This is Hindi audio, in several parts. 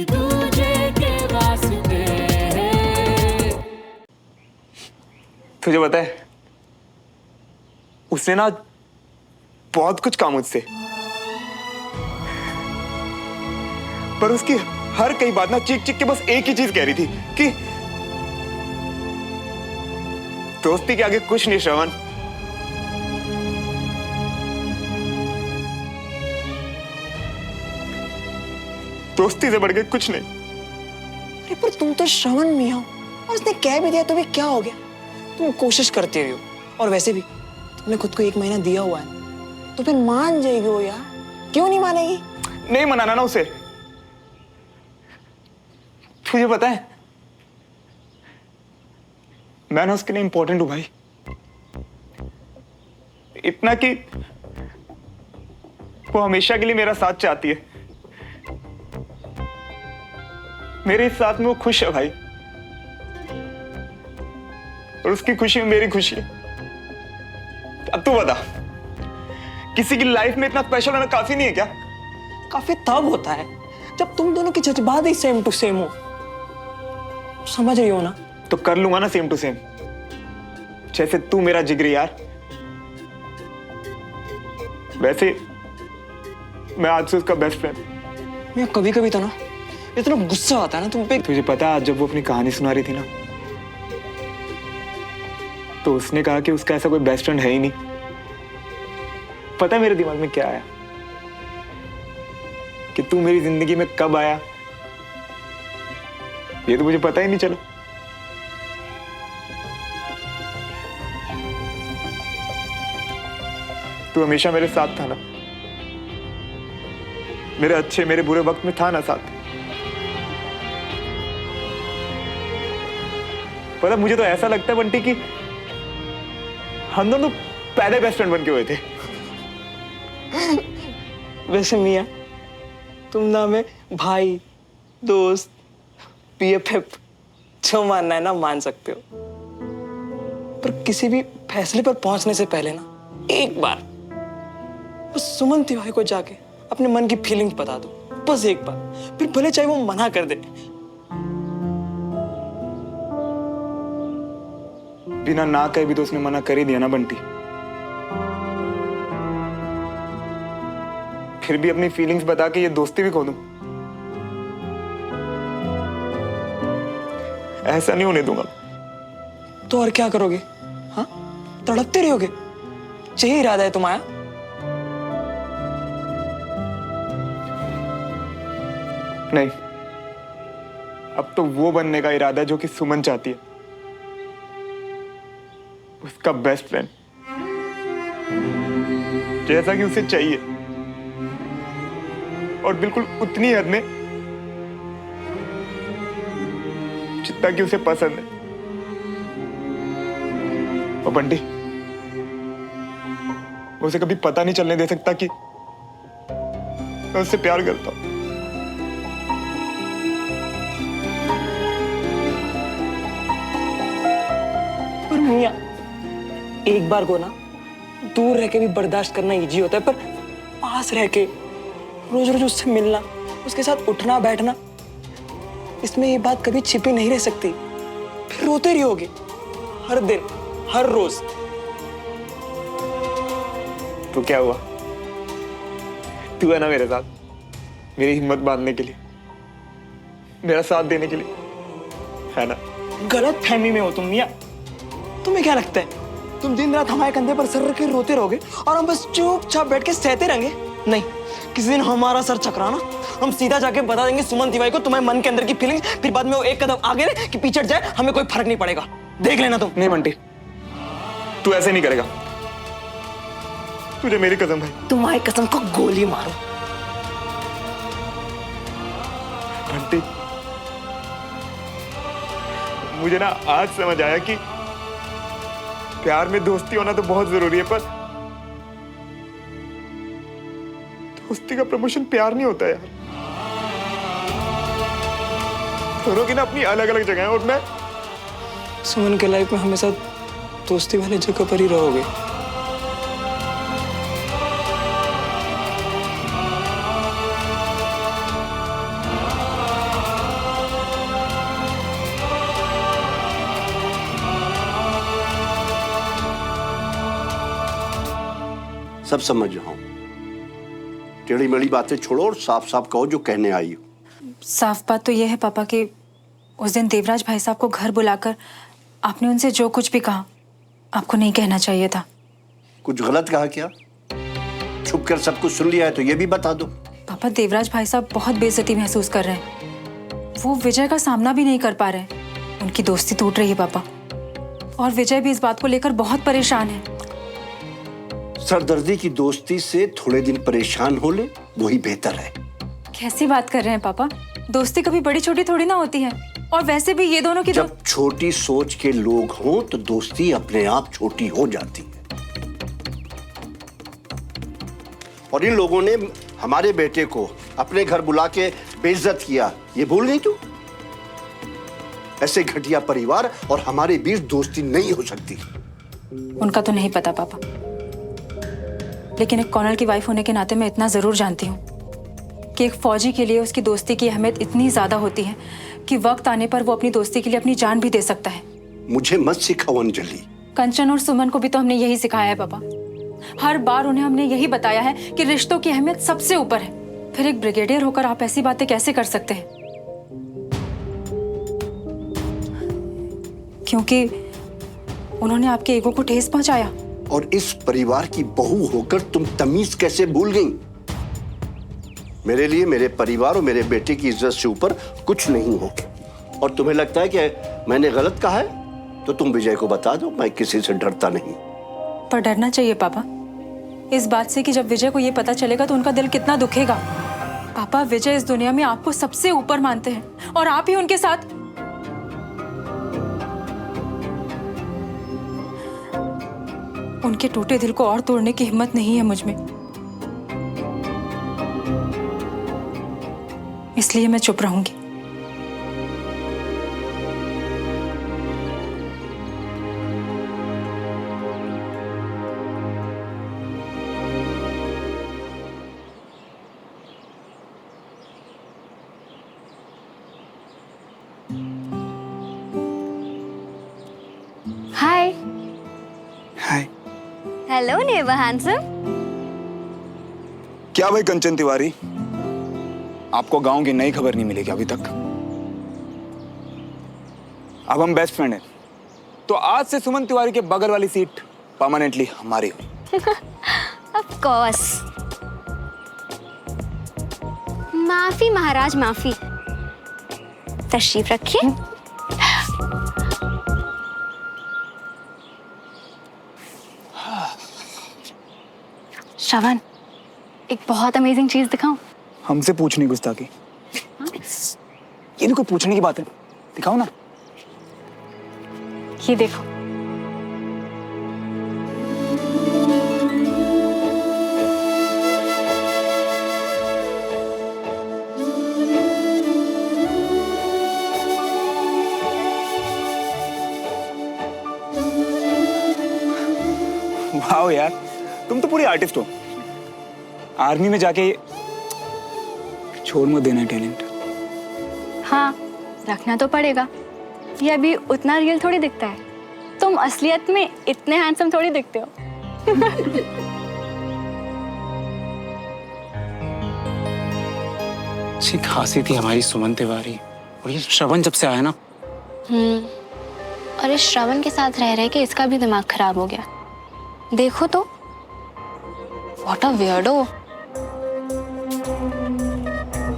दूजे के वास्ते। तुझे पता है उसने ना बहुत कुछ कहा मुझसे, पर उसकी हर कई बात ना चीख चीख के बस एक ही चीज कह रही थी कि दोस्ती के आगे कुछ नहीं श्रवण। दोस्ती से बढ़ के कुछ नहीं। अरे पर तुम तो श्रवण मियां हो और उसने कह भी दिया तो भी क्या हो गया? तुम कोशिश करते रहो और वैसे भी तुमने खुद को 1 महीना दिया हुआ है तो फिर मान जाएगी वो यार, क्यों नहीं मानेगी? नहीं मनाना ना उसे। तुझे पता है मैं ना उसके लिए इंपॉर्टेंट हूं भाई, इतना कि वो हमेशा के लिए मेरा साथ चाहती है। मेरे इस साथ में वो खुश है भाई, और उसकी खुशी में मेरी खुशी है। अब तू बता, किसी की लाइफ में इतना स्पेशल होना काफी नहीं है क्या? काफी तब होता है जब तुम दोनों के जज्बात ही सेम टू सेम हो। समझ रही हो ना? तो कर लूंगा ना सेम टू सेम, जैसे तू मेरा जिगरी यार, वैसे मैं आज से उसका बेस्ट फ्रेंड। मैं कभी कभी तो ना इतना गुस्सा आता है ना तुम पे। तुझे पता है आज जब वो अपनी कहानी सुना रही थी ना, तो उसने कहा कि उसका ऐसा कोई बेस्ट फ्रेंड है ही नहीं। पता है मेरे दिमाग में क्या आया? कि तू मेरी जिंदगी में कब आया ये तो मुझे पता ही नहीं चला। तू हमेशा मेरे साथ था ना, मेरे अच्छे मेरे बुरे वक्त में था ना साथ। पता मुझे तो ऐसा लगता है बंटी कि हम दोनों पहले बेस्ट फ्रेंड बन के हुए थे। वैसे मियां तुम ना हमें भाई, दोस्त, BFF जो मानना है ना मान सकते हो, पर किसी भी फैसले पर पहुंचने से पहले ना एक बार बस सुमन तिवारी को जाके अपने मन की फीलिंग्स बता दो, बस एक बार। फिर भले चाहे वो मना कर दे, बिना ना कहे भी तो उसने मना कर ही दिया ना बंटी। फिर भी अपनी फीलिंग्स बता के ये दोस्ती भी खो दूं? ऐसा नहीं होने दूंगा। तो और क्या करोगे? हाँ, तड़पते रहोगे? यही इरादा है तुम्हारा? नहीं, अब तो वो बनने का इरादा है जो कि सुमन चाहती है, उसका बेस्ट फ्रेंड, जैसा कि उसे चाहिए, और बिल्कुल उतनी हद में जितना कि उसे पसंद है। और बंटी, उसे कभी पता नहीं चलने दे सकता कि मैं उससे प्यार करता हूं। पर मियां एक बार को ना दूर रह के भी बर्दाश्त करना इजी होता है, पर पास रह के रोज रोज उससे मिलना, उसके साथ उठना बैठना, इसमें ये बात कभी छिपी नहीं रह सकती। फिर रोते रहोगे हर दिन हर रोज। तो क्या हुआ? तू है ना मेरे साथ, मेरी हिम्मत बांधने के लिए, मेरा साथ देने के लिए, है ना? गलत फहमी में हो तुम मियां। तुम्हें क्या लगता है तुम दिन रात हमारे कंधे पर सर रख के रोते रहोगे और हम बस चुपचाप बैठ के सहते रहेंगे? नहीं, किसी दिन हमारा सर चकराना, हम सीधा जाके बता देंगे सुमन तिवारी को तुम्हारे मन के अंदर की फीलिंग्स। फिर बाद में वो एक कदम आगे रहे कि पीछे हट जाए, हमें कोई फर्क नहीं पड़ेगा। देख लेना तुम। नहीं बंटी, तू ऐसे नहीं करेगा। तुझे मेरी कसम भाई। तुम्हारी कसम को गोली मारो। बंटी, मुझे ना आज समझ आया कि प्यार में दोस्ती होना तो बहुत जरूरी है, पर दोस्ती का प्रमोशन प्यार नहीं होता यार। दोनों की ना अपनी अलग अलग जगह है, और मैं सुमन के लाइफ में हमेशा दोस्ती वाली जगह पर ही रहोगे। सब समझ रहा हूँ। टेढ़ी मेढ़ी बातें छोड़ो और साफ साफ कहो जो कहने आई हो। साफ बात तो यह है पापा कि उस दिन देवराज भाई साहब को घर बुलाकर आपने उनसे जो कुछ भी कहा आपको नहीं कहना चाहिए था। कुछ गलत कहा क्या? छुप कर सब कुछ सुन लिया है तो ये भी बता दो। पापा देवराज भाई साहब बहुत बेइज्जती महसूस कर रहे हैं। वो विजय का सामना भी नहीं कर पा रहे हैं। उनकी दोस्ती टूट रही है पापा, और विजय भी इस बात को लेकर बहुत परेशान है। सरदर्दी की दोस्ती से थोड़े दिन परेशान हो ले, वही बेहतर है। कैसी बात कर रहे हैं पापा? दोस्ती कभी बड़ी छोटी थोड़ी ना होती है, और वैसे भी ये दोनों की जब छोटी सोच के लोग हों तो दोस्ती अपने आप छोटी हो जाती है। और इन लोगों ने हमारे बेटे को अपने घर बुला के बेइज्जत किया, ये भूल गई तू? ऐसे घटिया परिवार और हमारे बीच दोस्ती नहीं हो सकती। उनका तो नहीं पता पापा, लेकिन एक कॉर्नल की वाइफ होने के नाते मैं इतना जरूर जानती हूँ कि एक फौजी के लिए उसकी दोस्ती की अहमियत इतनी ज्यादा होती है कि वक्त आने पर वो अपनी दोस्ती के लिए अपनी जान भी दे सकता है। मुझे मत सिखाओ अंजलि। कंचन और सुमन को भी तो हमने यही सिखाया है पापा। हर बार उन्हें हमने यही बताया है कि रिश्तों की अहमियत सबसे ऊपर है। फिर एक ब्रिगेडियर होकर आप ऐसी बातें कैसे कर सकते हैं? क्योंकि उन्होंने आपके ईगो को ठेस पहुंचाया। और इस परिवार की बहू होकर तुम तमीज कैसे भूल गई? मेरे लिए मेरे परिवार और मेरे बेटे की इज्जत से ऊपर कुछ नहीं हो। और तुम्हें लगता है कि मैंने गलत कहा है तो तुम विजय को बता दो, मैं किसी से डरता नहीं। पर डरना चाहिए पापा, इस बात से कि जब विजय को ये पता चलेगा तो उनका दिल कितना दुखेगा। पापा, विजय इस दुनिया में आपको सबसे ऊपर मानते हैं और आप ही उनके साथ। उनके टूटे दिल को और तोड़ने की हिम्मत नहीं है मुझ में, इसलिए मैं चुप रहूंगी। Hi. Hi. Hello never handsome. क्या भाई कंचन तिवारी, आपको गांव की नई खबर नहीं मिलेगी अभी तक? अब हम बेस्ट फ्रेंड हैं, तो आज से सुमन तिवारी के बगल वाली सीट परमानेंटली हमारी हुई। Of course. माफी महाराज माफी। तशरीफ रखिए। श्रवण, एक बहुत अमेजिंग चीज दिखाऊं? हमसे पूछनी गुस्ताखी? ये भी कोई पूछने की बात है? दिखाओ ना। ये देखो। वाह यार, तुम तो पूरी आर्टिस्ट हो। आर्मी में जाके छोड़ मत देना टैलेंट। हाँ, रखना तो पड़ेगा। ये अभी उतना रियल थोड़ी दिखता है। तुम असलियत में इतने हैंडसम थोड़ी दिखते हो। अच्छी खासी थी हमारी सुमन तिवारी, और ये श्रवण जब से आया ना। और इस श्रवण के साथ रह रहे के इसका भी दिमाग खराब हो गया। देखो तो, व्हाट अ वियर्डो।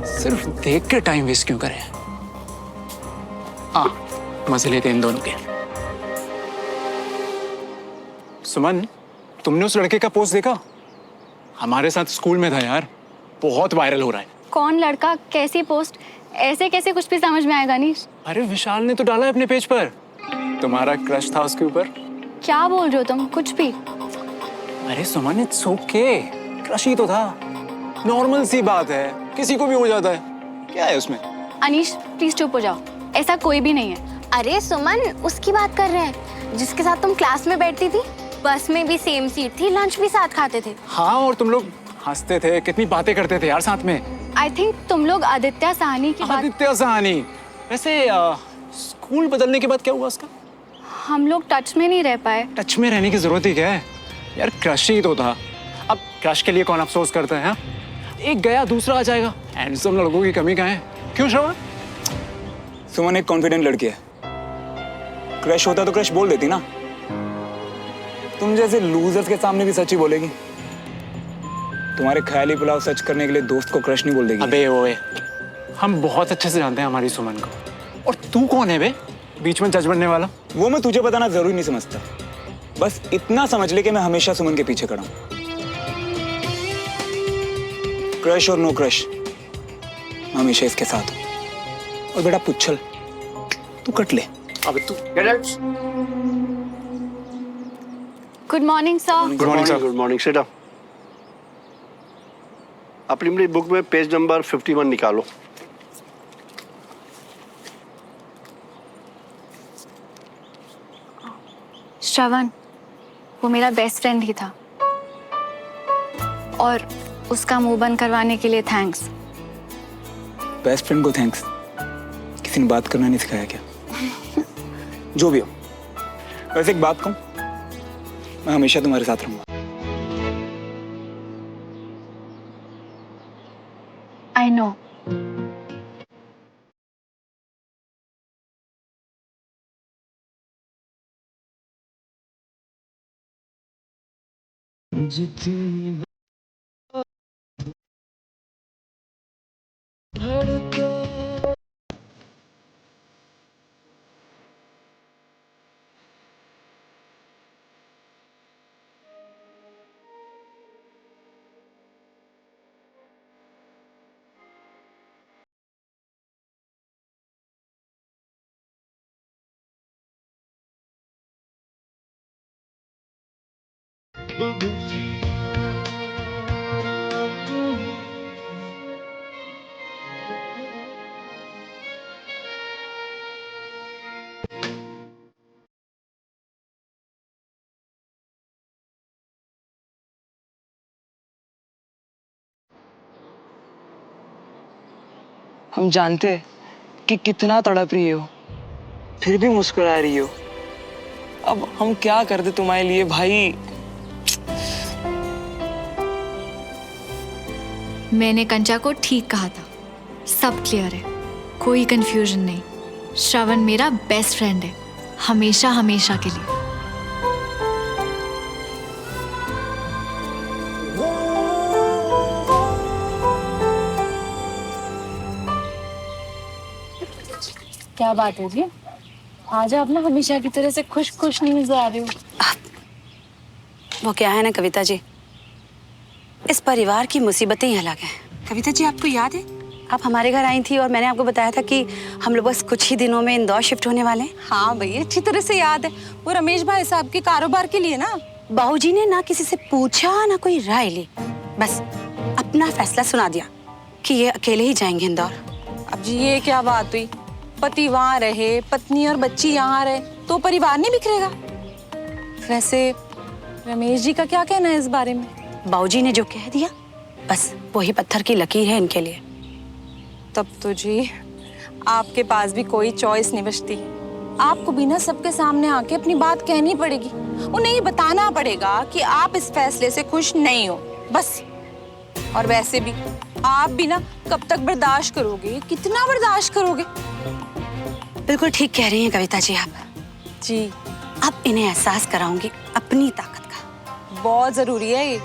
सिर्फ देख के टाइम वेस्ट क्यों करें? मजे लेते इन दोनों के। सुमन, तुमने उस लड़के का पोस्ट देखा? हमारे साथ स्कूल में था यार, बहुत वायरल हो रहा है। कौन लड़का, कैसी पोस्ट? ऐसे कैसे कुछ भी समझ में आएगा नीश? अरे विशाल ने तो डाला है अपने पेज पर, तुम्हारा क्रश था उसके ऊपर। क्या बोल रहे हो तुम? कुछ भी? अरे सुमन, इट्स ओके, क्रश ही तो था, नॉर्मल सी बात है, किसी को भी हो जाता है, क्या है उसमें? अनीश प्लीज चुप हो जाओ, ऐसा कोई भी नहीं है। अरे सुमन, उसकी बात कर रहे हैं जिसके साथ तुम क्लास में बैठती थी, बस में भी सेम सीट थी, लंच भी साथ खाते थे। हाँ, और तुम लोग हंसते थे, कितनी बातें करते थे यार साथ में। आई थिंक तुम लोग आदित्य साहनी की बात। आदित्य साहनी? वैसे स्कूल बदलने के बाद क्या हुआ उसका? हम लोग टच में नहीं रह पाए। टच में रहने की जरूरत ही क्या है यार, क्रश ही तो था। अब क्रश के लिए कौन अफसोस करता है हाँ? एक गया दूसरा आ जाएगा। हैंडसम लड़कों की कमी कहाँ है? क्यों श्रवण? सुमन एक कॉन्फिडेंट लड़की है, क्रश होता तो क्रश बोल देती ना। तुम जैसे लूजर्स के सामने भी सच ही बोलेगी। तुम्हारे ख्याली पुलाव सच करने के लिए दोस्त को क्रश नहीं बोल देगी। अबे ओए, हम बहुत अच्छे से जानते हैं हमारी सुमन को। और तू कौन है बे बीच में जज बनने वाला? वो मैं तुझे बताना जरूरी नहीं समझता, बस इतना समझ ले कि मैं हमेशा सुमन के पीछे खड़ा हूं। क्रश और नो क्रश, मैं हमेशा इसके साथ हूं। और बेटा पुच्छल, तू कट ले। अबे तू good morning sir. Good morning sir. Good morning. Sit down. अपनी बुक में पेज नंबर 51 निकालो। श्रवण, वो मेरा बेस्ट फ्रेंड ही था और उसका मुंह बंद करवाने के लिए थैंक्स। बेस्ट फ्रेंड को थैंक्स? किसी ने बात करना नहीं सिखाया क्या? जो भी हो, वैसे एक बात कहूं, मैं हमेशा तुम्हारे साथ रहूंगा। I know. हम जानते हैं कि कितना तड़प रही हो, फिर भी मुस्कुरा रही हो। अब हम क्या कर दे तुम्हारे लिए भाई। मैंने कंचा को ठीक कहा था, सब क्लियर है, कोई कंफ्यूजन नहीं। श्रवण मेरा बेस्ट फ्रेंड है, हमेशा हमेशा के लिए। क्या बात है जी, आज आप ना हमेशा की तरह से खुश खुश नहीं नजर आ रही हो। वो क्या है ना कविता जी, इस परिवार की मुसीबतें ही अलग हैं। कविता जी, आपको याद है आप हमारे घर आई थी और मैंने आपको बताया था कि हम लोग बस कुछ ही दिनों में इंदौर शिफ्ट होने वाले हैं? हाँ भैया, अच्छी तरह से याद है। वो रमेश भाई साहब के कारोबार के लिए ना। बाबूजी ने ना किसी से पूछा ना कोई राय ली, बस अपना फैसला सुना दिया कि ये अकेले ही जाएंगे इंदौर। अब जी ये क्या बात हुई? पति वहाँ रहे, पत्नी और बच्ची यहाँ रहे, तो परिवार नहीं बिखरेगा? वैसे रमेश जी का क्या कहना है इस बारे में? बाबूजी ने जो कह दिया बस वही पत्थर की लकीर है इनके लिए। तब तो जी आपके पास भी कोई चॉइस नहीं बचती। आपको भी ना सबके सामने आके अपनी बात कहनी पड़ेगी। उन्हें ये बताना पड़ेगा कि आप इस फैसले से खुश नहीं हो, बस। और वैसे भी आप भी ना कब तक बर्दाश्त करोगे, कितना बर्दाश्त करोगे? बिल्कुल ठीक कह रही हैं कविता जी आप जी। अब इन्हें एहसास कराऊंगी अपनी ताकत का। बहुत जरूरी है ये।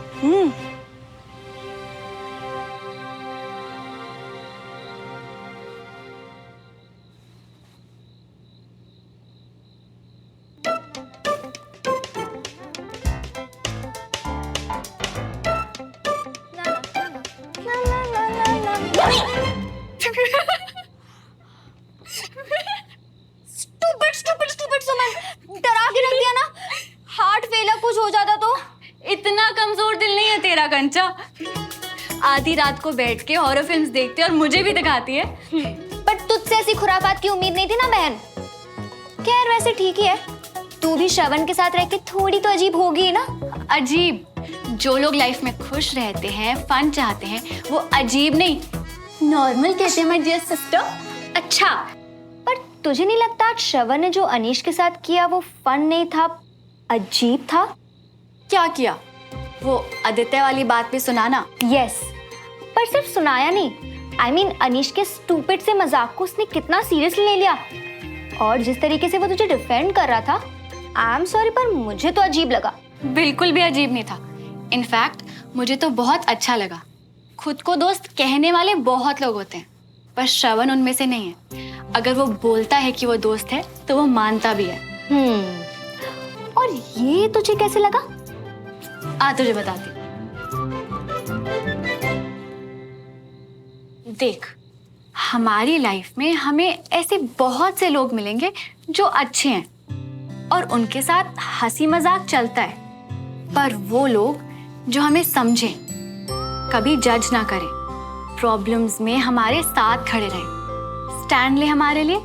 स्टूपिड सुमन, डरा के रख दिया ना। हार्ट फेल कुछ हो जाता तो? इतना कमजोर दिल नहीं है तेरा कंचा। आधी रात को बैठ के हॉरर फिल्म्स देखती है और मुझे भी दिखाती है। पर तुझसे ऐसी खुरापात की उम्मीद नहीं थी ना बहन। खैर वैसे ठीक ही है, तू भी श्रवण के साथ रह के थोड़ी तो अजीब होगी ना। अजीब? जो लोग लाइफ में खुश रहते हैं, फन चाहते हैं, वो अजीब नहीं नॉर्मल कहते हैं माय डियर सिस्टर। अच्छा, पर तुझे नहीं लगता श्रवण ने जो अनीश के साथ किया वो फन नहीं था, अजीब था? क्या किया? वो आदित्य वाली बात भी सुनाना। यस, पर सिर्फ सुनाया नहीं, I mean, अनीश के स्टूपिड से मजाक को उसने कितना सीरियसली ले लिया, और जिस तरीके से वो तुझे डिफेंड कर रहा था, आई एम सॉरी पर मुझे तो अजीब लगा। बिल्कुल भी अजीब नहीं था, इनफैक्ट मुझे तो बहुत अच्छा लगा। खुद को दोस्त कहने वाले बहुत लोग होते हैं, पर श्रवण उनमें से नहीं है। अगर वो बोलता है कि वो दोस्त है तो वो मानता भी है। और ये तुझे कैसे लगा? आ तुझे बताती। देख, हमारी लाइफ में हमें ऐसे बहुत से लोग मिलेंगे जो अच्छे हैं और उनके साथ हंसी मजाक चलता है, पर वो लोग जो हमें समझें, कभी जज ना करें, प्रॉब्लम्स में हमारे साथ खड़े रहें, स्टैंड ले हमारे लिए,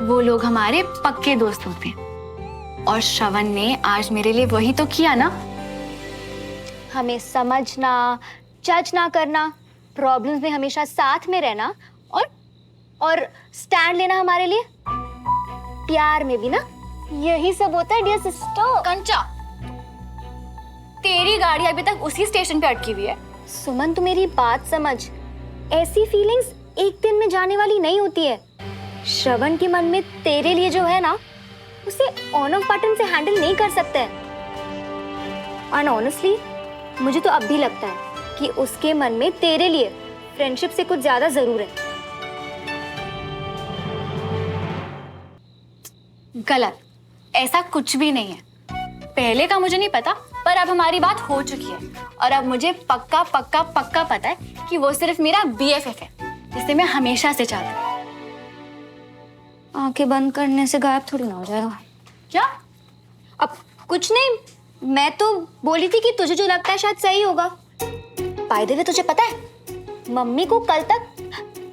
वो लोग हमारे पक्के दोस्त होते हैं। और श्रवण ने आज मेरे लिए वही तो किया ना। हमें समझना, जज ना करना, प्रॉब्लम्स में हमेशा साथ में रहना और स्टैंड लेना हमारे लिए। प्यार में भी ना यही सब होता है डियर सिस्टर। कंचा, तेरी गाड़ी अभी तक उसी स्टेशन पे अटकी हुई है। सुमन, तू मेरी बात समझ, ऐसी फीलिंग्स एक दिन में जाने वाली नहीं होती है। श्रवण के मन में तेरे लिए जो है ना, उसे ऑन ऑफ बटन से हैंडल नहीं कर सकते। एंड ऑनेस्टली मुझे तो अब भी लगता है कि उसके मन में तेरे लिए फ्रेंडशिप से कुछ ज्यादा जरूर है। गलत, ऐसा कुछ भी नहीं है। पहले का मुझे नहीं पता, पर अब हमारी बात हो चुकी है और अब मुझे पक्का पक्का पक्का पता है कि वो सिर्फ मेरा BFF है, जिसे मैं हमेशा से चाहती हूँ। आंखें बंद करने से गायब थोड़ी ना हो जाएगा। क्या? अब कुछ नहीं, मैं तो बोली थी कि तुझे जो लगता है शायद सही होगा। बाय द वे, तुझे पता है मम्मी को कल तक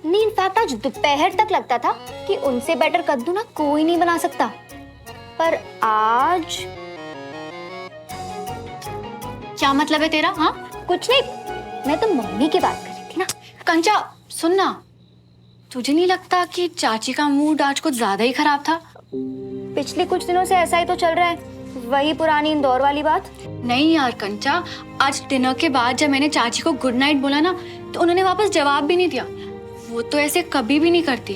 नहीं, इनफैक्ट आज दोपहर तक लगता था कि उनसे बेटर कद्दू ना कोई नहीं बना सकता, पर आज। क्या मतलब है तेरा? हाँ, कुछ नहीं, मैं तो मम्मी की बात कर रही थी ना। कंचा सुन ना, तुझे नहीं लगता कि चाची का मूड आज कुछ ज्यादा ही खराब था? पिछले कुछ दिनों से ऐसा ही तो चल रहा है, वही पुरानी इंदौर वाली बात। नहीं यार कंचा, आज डिनर के बाद जब मैंने चाची को गुड नाइट बोला ना, तो उन्होंने वापस जवाब भी नहीं दिया। वो तो ऐसे कभी भी नहीं करती।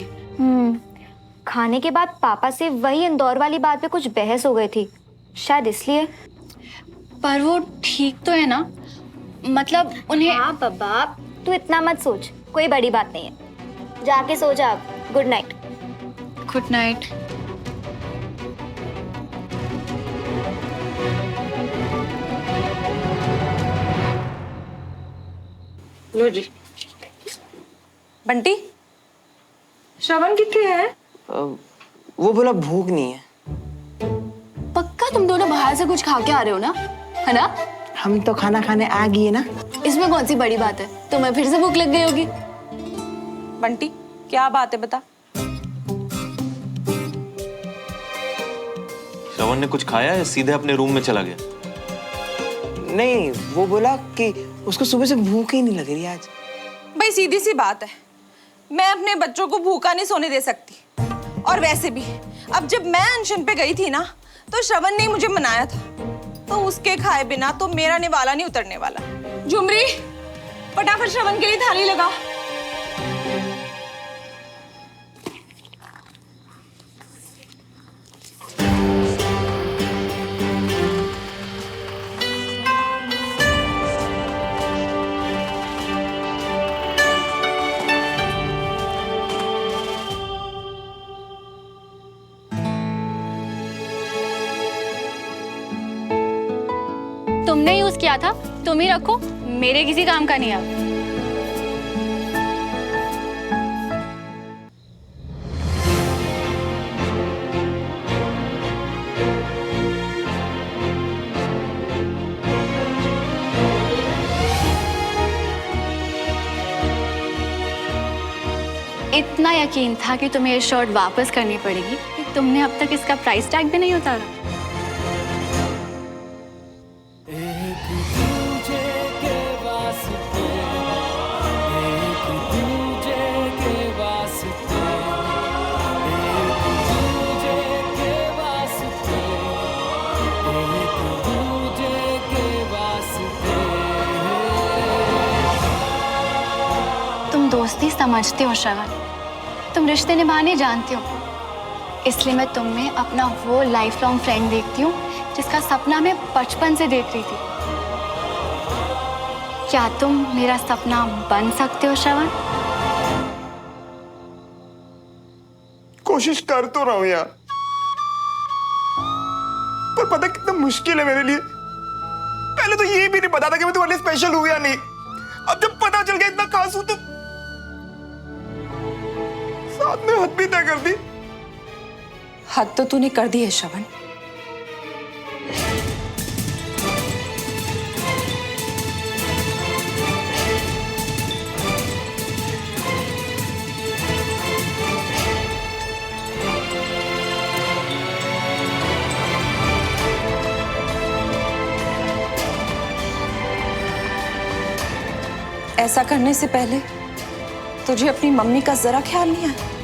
खाने के बाद पापा से वही इंदौर वाली बात पे कुछ बहस हो गई थी, शायद इसलिए। पर वो ठीक तो है ना? मतलब उन्हें। हाँ बाबा, तू इतना मत सोच, कोई बड़ी बात नहीं है। जाके सो जा अब। Good night. Good night. लो जी। बंटी, श्रवण कितने है? वो बोला भूख नहीं है। पक्का तुम दोनों बाहर से कुछ खा के आ रहे हो ना, है ना? हम तो खाना खाने आ गए ना। इसमें कौन सी बड़ी बात है? तुम्हें फिर से भूख लग गई होगी। बंटी, क्या बात है बता। श्रवण ने कुछ खाया या सीधे अपने रूम में चला गया? नहीं, वो बोला कि उसको सुबह से भूख ही नहीं लग रही आज। भाई सीधी सी बात है, मैं अपने बच्चों को भूखा नहीं सोने दे सकती। और वैसे भी अब जब मैं अनशन पे गई थी ना, तो श्रवण ने मुझे मनाया था, तो उसके खाए बिना तो मेरा निवाला नहीं उतरने वाला। झुमरी, फटाफट श्रवण के लिए थाली लगा। तुमने यूज किया था, तुम ही रखो, मेरे किसी काम का नहीं है। इतना यकीन था कि तुम्हें ये शर्ट वापस करनी पड़ेगी कि तुमने अब तक इसका प्राइस टैग भी नहीं उतारा। नहीं समझते हो श्रवण, तुम रिश्ते निभाने जानते हो, इसलिए मैं तुम में अपना वो लाइफ लॉन्ग फ्रेंड देखती हूँ जिसका सपना मैं बचपन से देख रही थी। क्या तुम मेरा सपना बन सकते हो श्रवण? कोशिश कर तो रहा हूं यार, पर पता कितना मुश्किल है मेरे लिए। पहले तो ये भी नहीं पता था कि मैं तुम्हारे लिए स्पेशल हूं या नहीं। अब जब पता चल गया इतना खास हूं तो साथ में हद भी तय कर दी। हद तो तूने कर दी है श्रवण। ऐसा करने से पहले तुझे अपनी मम्मी का जरा ख्याल नहीं आया?